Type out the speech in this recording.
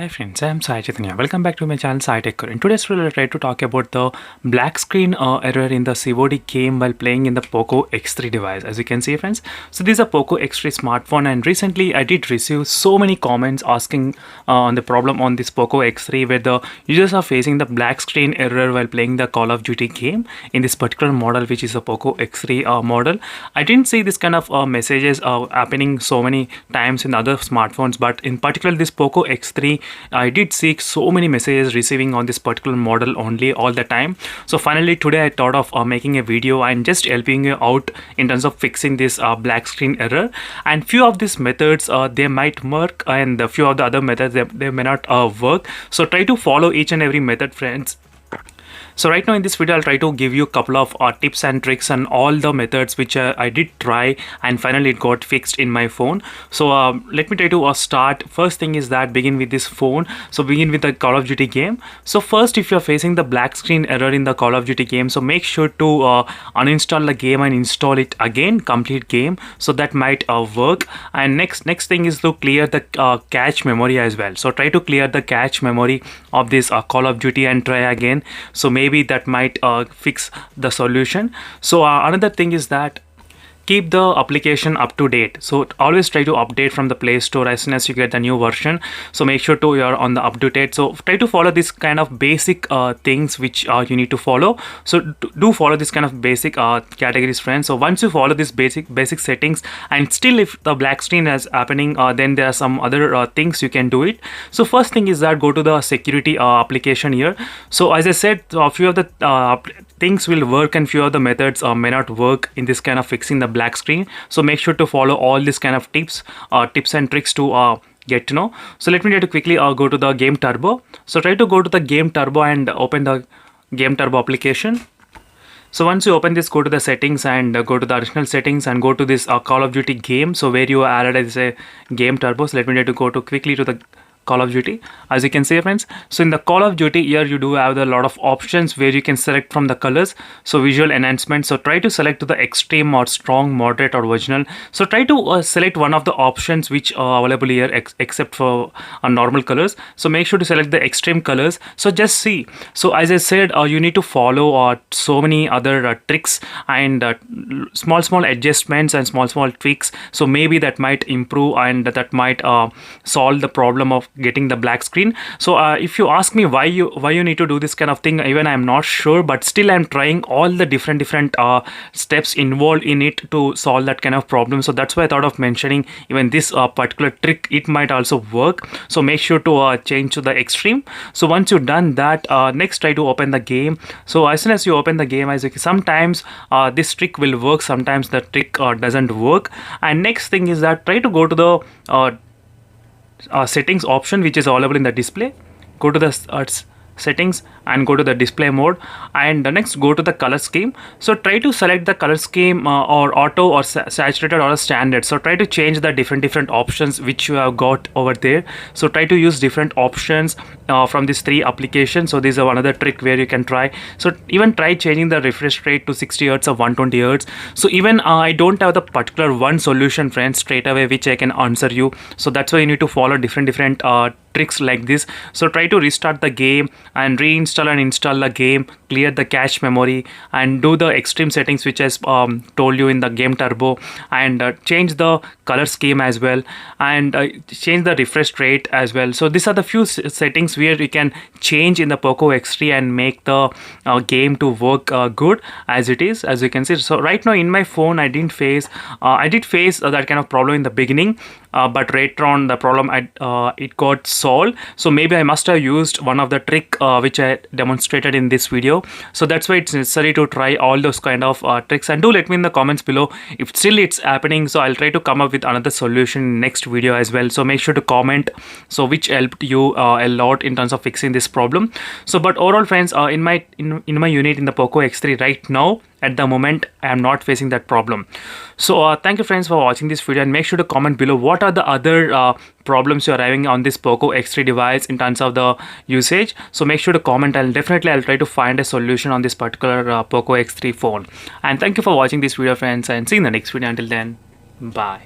Hi friends, I am Sai Chaitanya. Welcome back to my channel Sai Tech. In today's video, I'll try to talk about the black screen error in the COD game while playing in the POCO X3 device. As you can see friends, so this is a POCO X3 smartphone, and recently I did receive so many comments asking on the problem on this POCO X3 where the users are facing the black screen error while playing the Call of Duty game in this particular model, which is a POCO X3 model. I didn't see this kind of messages happening so many times in other smartphones, but in particular this POCO X3 I did see so many messages receiving on this particular model only all the time. So finally today I thought of making a video and just helping you out in terms of fixing this black screen error. And few of these methods they might work, and a few of the other methods they may not work. So try to follow each and every method friends. So right now in this video I'll try to give you a couple of tips and tricks and all the methods which I did try and finally it got fixed in my phone. So let me try to start. First thing is that begin with this phone. So begin with the Call of Duty game. So first, if you're facing the black screen error in the Call of Duty game, so make sure to uninstall the game and install it again, complete game, so that might work. And next thing is to clear the cache memory as well. So try to clear the cache memory of this Call of Duty and try again. So maybe that might fix the solution. So another thing is that keep the application up to date. So always try to update from the Play Store as soon as you get the new version. So make sure to you're on the up to date. So try to follow this kind of basic things which you need to follow. So do follow this kind of basic categories friends. So once you follow this basic settings, and still if the black screen is happening, then there are some other things you can do it. So first thing is that go to the security application here. So as I said, a few of the things will work and few of the methods may not work in this kind of fixing the black screen. So make sure to follow all this kind of tips and tricks to get to know. So let me try to quickly go to the Game Turbo. So try to go to the Game Turbo and open the Game Turbo application. So once you open this, go to the settings and go to the additional settings and go to this Call of Duty game. So where you added as a Game Turbo. So let me try to go to quickly to the Call of Duty. As you can see friends, so in the Call of Duty here you do have a lot of options where you can select from the colors. So visual enhancement, so try to select to the extreme or strong, moderate or original. So try to select one of the options which are available here except for normal colors. So make sure to select the extreme colors. So just see, so as I said, you need to follow so many other tricks and small adjustments and small tweaks. So maybe that might improve and that might solve the problem of getting the black screen. So if you ask me why you need to do this kind of thing, even I'm not sure, but still I'm trying all the different steps involved in it to solve that kind of problem. So that's why I thought of mentioning even this particular trick. It might also work. So make sure to change to the extreme. So once you've done that, next try to open the game. So as soon as you open the game, as you can, sometimes this trick will work, sometimes the trick doesn't work. And next thing is that try to go to the settings option which is available in the display. Go to the settings and go to the display mode, and next go to the color scheme. So try to select the color scheme or auto or saturated or standard. So try to change the different options which you have got over there. So try to use different options from these three applications. So this is another trick where you can try. So even try changing the refresh rate to 60 Hz or 120 Hz. So even I don't have the particular one solution friends straight away which I can answer you. So that's why you need to follow different tricks like this. So try to restart the game and reinstall and install the game, clear the cache memory, and do the extreme settings which I told you in the Game Turbo, and change the color scheme as well, and change the refresh rate as well. So these are the few settings where you can change in the POCO X3 and make the game to work good as it is, as you can see. So right now in my phone I did face that kind of problem in the beginning, but later on the problem it got solved. So maybe I must have used one of the trick which I demonstrated in this video. So that's why it's necessary to try all those kind of tricks, and do let me in the comments below if still it's happening. So I'll try to come up with another solution in next video as well. So make sure to comment so which helped you a lot in terms of fixing this problem. So but overall friends, in my unit in the POCO X3 right now, at the moment I am not facing that problem. So thank you friends for watching this video, and make sure to comment below what are the other problems you're having on this POCO X3 device in terms of the usage. So make sure to comment, and definitely I'll try to find a solution on this particular POCO X3 phone. And thank you for watching this video friends, and see you in the next video. Until then, bye.